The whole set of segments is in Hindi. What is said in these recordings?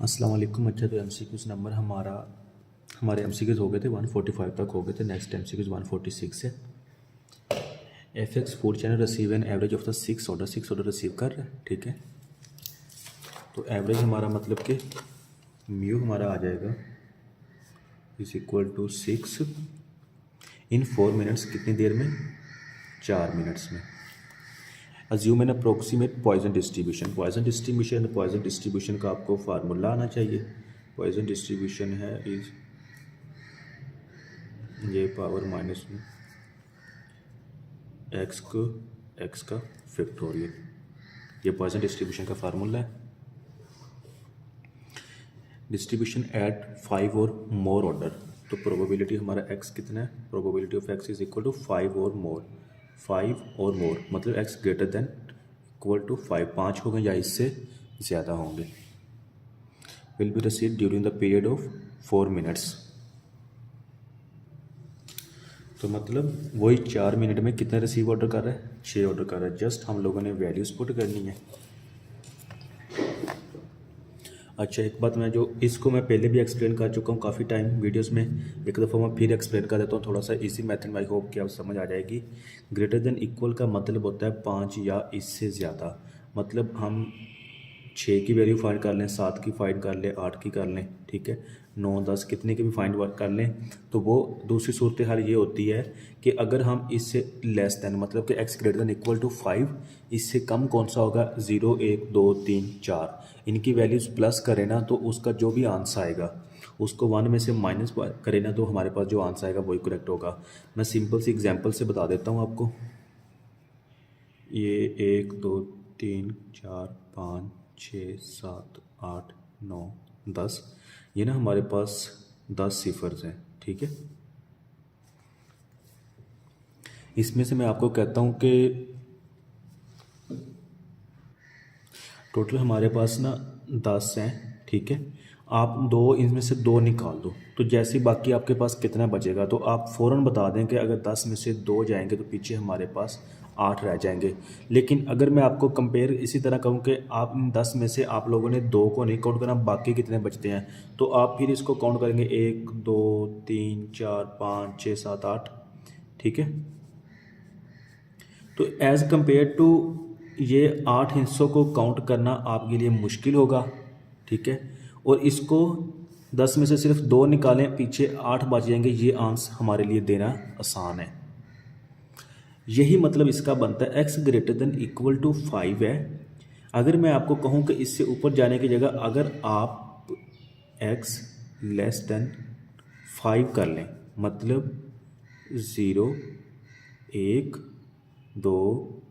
अस्सलाम वालेकुम। अच्छा, तो एमसीक्यूज़ नंबर हमारे एमसीक्यूज़ हो गए थे 145 तक हो गए थे। नेक्स्ट एमसीक्यूज़ 146 है। FX food channel receive an average of the six order receive कर रहे हैं, ठीक है। तो एवरेज हमारा मतलब कि म्यू हमारा आ जाएगा is equal to 6 in 4 minutes. कितनी देर में? 4 मिनट्स में। Assume an approximate Poisson distribution का आपको फार्मूला आना चाहिए। पॉइजन डिस्ट्रीब्यूशन है इज ये पावर माइनस में एक्स का फैक्टोरियल। ये पॉइजन डिस्ट्रीब्यूशन का फार्मूला है। डिस्ट्रीब्यूशन एट 5 और मोर ऑर्डर। तो प्रोबेबिलिटी हमारा एक्स कितना है? Probability of x is equal to 5 और मोर। 5 और मोर मतलब x greater than equal to 5, 5 होंगे या इससे ज़्यादा होंगे। Will be receive during the period of 4 minutes. तो मतलब वही 4 मिनट में कितना रिसीव ऑर्डर कर रहा है? 6 ऑर्डर कर रहा है। जस्ट हम लोगों ने वैल्यूज़ पुट करनी है। अच्छा, एक बात इसको मैं पहले भी एक्सप्लेन कर चुका हूँ काफ़ी टाइम वीडियोस में। एक दफ़ा मैं फिर एक्सप्लेन कर देता हूँ, थोड़ा सा इजी मेथड में। आई होप कि आप समझ आ जाएगी। ग्रेटर देन इक्वल का मतलब होता है 5 या इससे ज़्यादा। मतलब हम 6 की वैल्यू फाइंड कर लें, 7 की फाइंड कर लें, 8 की कर लें, ठीक है, 9, 10 कितने की भी फाइंड वर्क कर लें। तो वो दूसरी सूरत हाल ये होती है कि अगर हम इससे लेस दैन मतलब कि x greater than equal to 5, इससे कम कौन सा होगा? 0, 1, 2, 3, 4 इनकी वैल्यूज़ प्लस करें ना तो उसका जो भी आंसर आएगा उसको 1 में से माइनस करें ना तो हमारे पास जो आंसर आएगा वही करेक्ट होगा। मैं सिंपल सी एग्जांपल से बता देता हूँ आपको। ये 1, 2, 3, 4, 5, 6, 7, 8, 9, 10 ये ना हमारे पास 10 सिफर्स हैं, ठीक है। इसमें से मैं आपको कहता हूँ कि टोटल हमारे पास ना 10 हैं, ठीक है। आप दो इनमें से 2 निकाल दो तो जैसे बाकी आपके पास कितना बचेगा तो आप फ़ौरन बता दें कि अगर 10 में से 2 जाएंगे तो पीछे हमारे पास 8 रह जाएंगे। लेकिन अगर मैं आपको कंपेयर इसी तरह कहूँ कि आप इन 10 में से आप लोगों ने 2 को नहीं काउंट करना, बाकी कितने बचते हैं तो आप फिर इसको काउंट करेंगे 1, 2, 3, 4, 5, 6, 7, 8, ठीक है। तो एज़ कम्पेयर टू ये 8 हिस्सों को काउंट करना आपके लिए मुश्किल होगा, ठीक है। और इसको 10 में से सिर्फ 2 निकालें, पीछे 8 बच जाएंगे, ये आंसर हमारे लिए देना आसान है। यही मतलब इसका बनता है x greater than equal to 5 है। अगर मैं आपको कहूँ कि इससे ऊपर जाने की जगह अगर आप एक्स लेस देन 5 कर लें मतलब 0, 1, 2,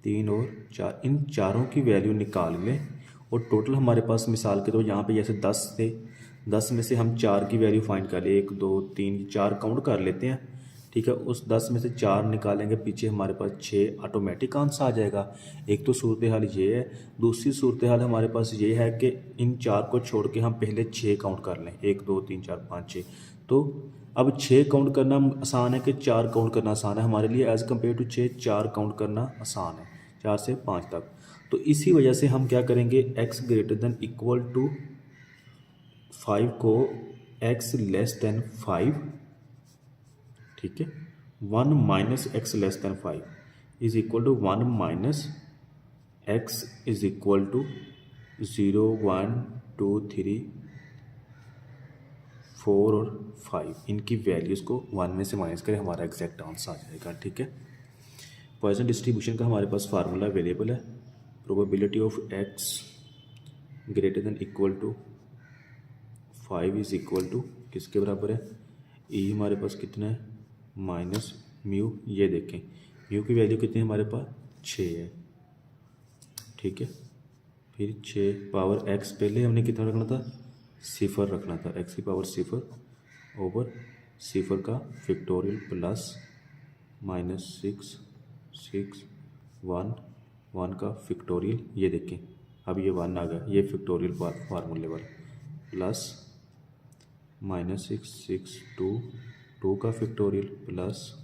3 और 4 इन चारों की वैल्यू निकाल लें और टोटल हमारे पास मिसाल के तो यहाँ पे जैसे 10 थे, 10 में से हम 4 की वैल्यू फाइंड कर ले, 1, 2, 3, 4 काउंट कर लेते हैं, ठीक है। उस 10 में से 4 निकालेंगे, पीछे हमारे पास 6 ऑटोमेटिक आंसर आ जाएगा। एक तो सूरत हाल ये है। दूसरी सूरत हाल हमारे पास ये है कि इन 4 को छोड़ के हम पहले 6 काउंट कर लें, 1, 2, 3, 4, 5, 6। तो अब 6 काउंट करना आसान है कि 4 काउंट करना आसान है हमारे लिए? एज़ कम्पेयर टू 6 4 काउंट करना आसान है, 4 से 5 तक। तो इसी वजह से हम क्या करेंगे, x greater than equal to 5 को एक्स लेस देन 5, ठीक है, 1 minus x less than 5 is equal to 1 minus x is equal to 0, 1, 2, 3, 4 और 5 इनकी वैल्यूज़ को 1 में से माइनस करें, हमारा एग्जैक्ट आंसर आ जाएगा, ठीक है। पॉइसन डिस्ट्रीब्यूशन का हमारे पास फार्मूला अवेलेबल है। Probability of x greater than equal to 5 is equal to किसके बराबर है? ई हमारे पास कितना है? Minus mu. ये देखें म्यू की वैल्यू कितनी है हमारे पास? 6 है, ठीक है। फिर 6 पावर एक्स पहले हमने कितना रखना था? सिफर रखना था। एक्स की पावर सिफर ओवर सिफर का फैक्टोरियल प्लस माइनस 6, 6, 1, 1 का फैक्टोरियल। ये देखें अब ये 1 आ गया, ये फैक्टोरियल फार्मूले वाला प्लस माइनस 6, 6, 2, 2 का फैक्टोरियल प्लस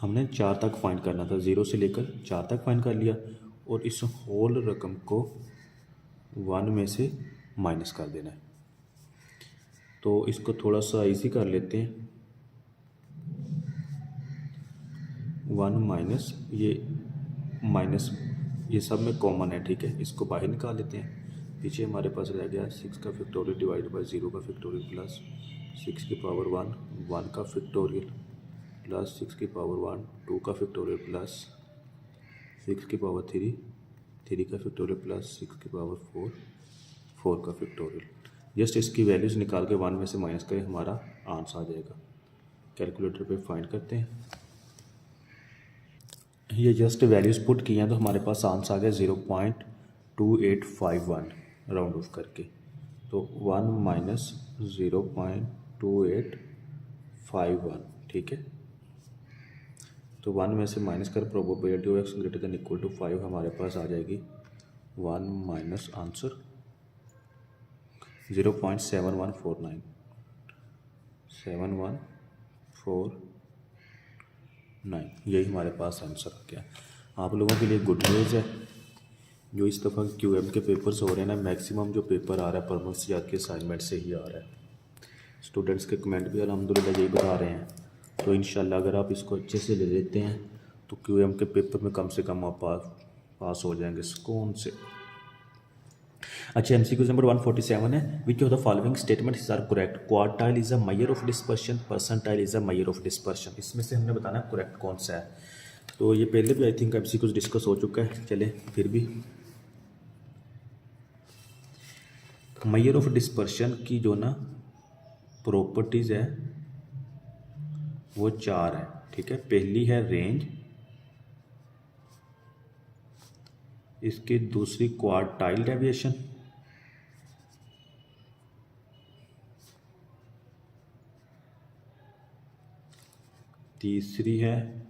हमने 4 तक फाइंड करना था, 0 से लेकर 4 तक फाइंड कर लिया और इस होल रकम को 1 में से माइनस कर देना है। तो इसको थोड़ा सा इजी कर लेते हैं। 1 माइनस ये सब में कॉमन है, ठीक है, इसको बाहर निकाल लेते हैं। पीछे हमारे पास रह गया 6 का फैक्टोरियल डिवाइड बाय 0 का फैक्टोरियल प्लस 6 की पावर 1 1 का फैक्टोरियल प्लस 6 की पावर 1 2 का फैक्टोरियल प्लस 6 की पावर 3 3 का फैक्टोरियल प्लस 6 की पावर 4 4 का फैक्टोरियल। जस्ट इसकी वैल्यूज़ निकाल के 1 में से माइनस करें, हमारा आंसर आ जाएगा। कैलकुलेटर पे फाइंड करते हैं। ये जस्ट वैल्यूज़ पुट किए हैं तो हमारे पास आंसर आ गया 0.2851 राउंड ऑफ करके। तो 1 माइनस 0.2851, ठीक है। तो 1 में से माइनस कर probability of x greater than equal to 5 हमारे पास आ जाएगी 1 माइनस आंसर 0.7149 7149, यही हमारे पास आंसर आ गया। आप लोगों के लिए गुड न्यूज़ है, जो इस दफ़ा QM के पेपर्स हो रहे हैं ना, मैक्सिमम जो पेपर आ रहा है परमसियात के असाइनमेंट से ही आ रहा है। स्टूडेंट्स के कमेंट भी अल्हम्दुलिल्लाह यही बता रहे हैं। तो इंशाल्लाह अगर आप इसको अच्छे से ले लेते हैं तो QM के पेपर में कम से कम आप पास हो जाएंगे सुकून से। अच्छा, MCQ नंबर 147 है। Which of the following statements are correct? Quartile is a measure of dispersion, percentile is a measure of dispersion. इसमें से हमने बताना करेक्ट कौन सा है। तो ये पहले भी आई थिंक MCQ डिस्कस हो चुका है, चले फिर भी। मेजर ऑफ डिस्पर्शन की जो ना प्रॉपर्टीज़ है वो 4 है, ठीक है। पहली है रेंज, इसकी दूसरी क्वार्टाइल डेविएशन, तीसरी है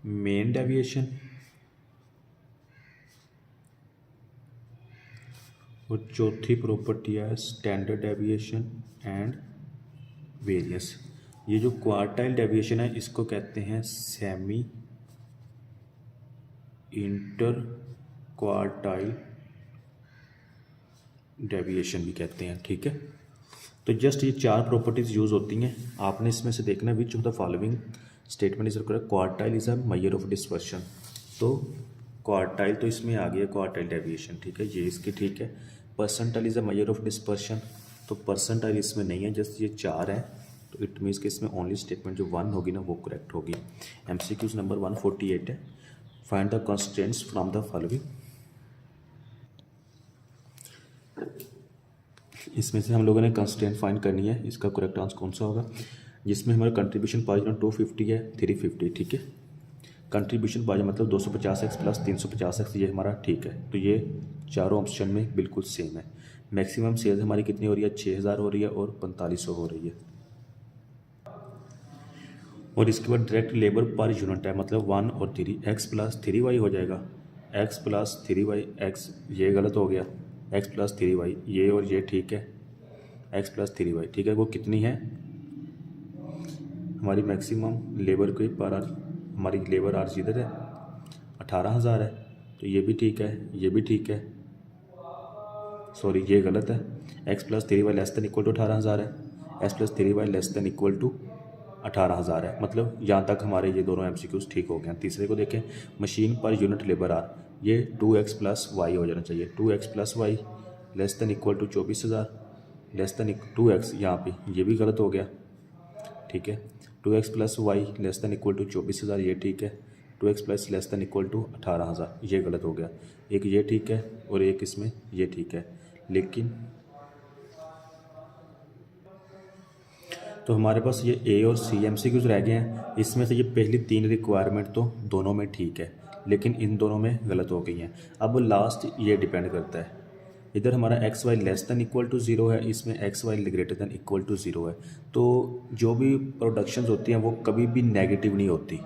मेन डेविएशन और चौथी प्रॉपर्टी है स्टैंडर्ड डेविएशन एंड वेरियंस। ये जो क्वार्टाइल डेविएशन है इसको कहते हैं सेमी इंटर क्वार्टाइल डेविएशन भी कहते हैं, ठीक है। तो जस्ट ये 4 प्रॉपर्टीज़ यूज़ होती हैं। आपने इसमें से देखना विच of the following statement is correct. Quartile is a measure of dispersion, तो क्वार्टाइल तो इसमें आ गया क्वार्टाइल डेविएशन, ठीक है, ये इसकी ठीक है। Percentile is a measure of dispersion, तो परसेंटाइल इसमें नहीं है, जस्ट ये 4 है। तो इट मीन्स कि इसमें ओनली स्टेटमेंट जो 1 होगी ना वो करेक्ट होगी। MCQ नंबर 148 है। Find the constraints from the following. इसमें से हम लोगों ने कंस्ट्रेंट फाइंड करनी है, इसका करेक्ट आंसर कौन सा होगा। जिसमें हमारा कंट्रीब्यूशन पार्ट 250 है 350, ठीक है। कंट्रीब्यूशन पार्ट मतलब 250x प्लस 350x, ये हमारा ठीक है। तो ये चारों ऑप्शन में बिल्कुल सेम है। मैक्सिमम सेल्स हमारी कितनी हो रही है? 6000 हो रही है और 4500 हो रही है। और इसके बाद डायरेक्ट लेबर पर यूनिट है, मतलब 1 और 3, x प्लस 3y हो जाएगा। x प्लस 3y, x ये गलत हो गया, x प्लस 3y ये और ये ठीक है, x प्लस 3y ठीक है। वो कितनी है हमारी मैक्सिमम लेबर के पर आर? हमारी लेबर आर्स इधर है 18000 है, तो ये भी ठीक है, ये भी ठीक है। सॉरी ये गलत है, x plus 3y less than equal to 18000 है, x plus 3y less than equal to 18000 है। मतलब यहाँ तक हमारे ये दोनों MCQs ठीक हो गए। तीसरे को देखें, machine per unit labour are, ये 2x प्लस वाई हो जाना चाहिए। 2x plus y less than equal to 24000 less than 2x, यहाँ पे ये भी गलत हो गया, ठीक है। 2x plus y less than equal to 24000, ये ठीक है। 2x plus less than equal to 18000, ये गलत हो गया। एक ये ठीक है और एक इसमें ये ठीक है। लेकिन तो हमारे पास ये A और C MCQs रह गए हैं। इसमें से ये पहली 3 रिक्वायरमेंट तो दोनों में ठीक है, लेकिन इन दोनों में गलत हो गई हैं। अब लास्ट ये डिपेंड करता है, इधर हमारा x y less than equal to 0 है, इसमें x y greater than equal to 0 है। तो जो भी प्रोडक्शंस होती हैं वो कभी भी नेगेटिव नहीं होती,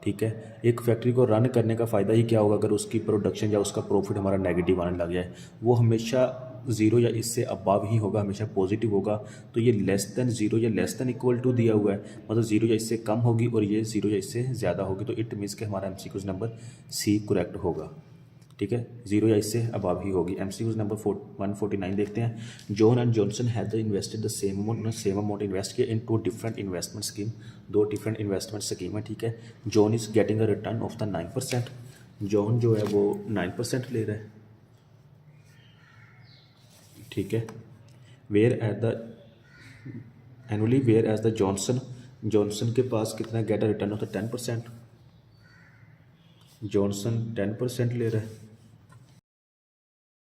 ठीक है। एक फैक्ट्री को रन करने का फ़ायदा ही क्या होगा अगर उसकी प्रोडक्शन या उसका प्रॉफिट हमारा नेगेटिव आने लग जाए। वो हमेशा ज़ीरो या इससे अबाव ही होगा, हमेशा पॉजिटिव होगा। तो ये लेस दैन ज़ीरो या लेस दैन इक्वल टू दिया हुआ है, मतलब ज़ीरो या इससे कम होगी और ये ज़ीरो या इससे ज़्यादा होगी। तो इट मीन्स कि हमारा MCQ नंबर सी करेक्ट होगा। ठीक है, ज़ीरो या इससे अबाव ही होगी। MCQ नंबर 149 देखते हैं। John and Johnson had invested the same amount invest किया in two different investment scheme, दो डिफरेंट इन्वेस्टमेंट स्कीम है। ठीक है, John is getting a return of the 9%, John जो है वो 9% ले रहा है। ठीक है, where at the annually, whereas the Johnson के पास कितना get a return of the 10%, Johnson 10% ले रहा है।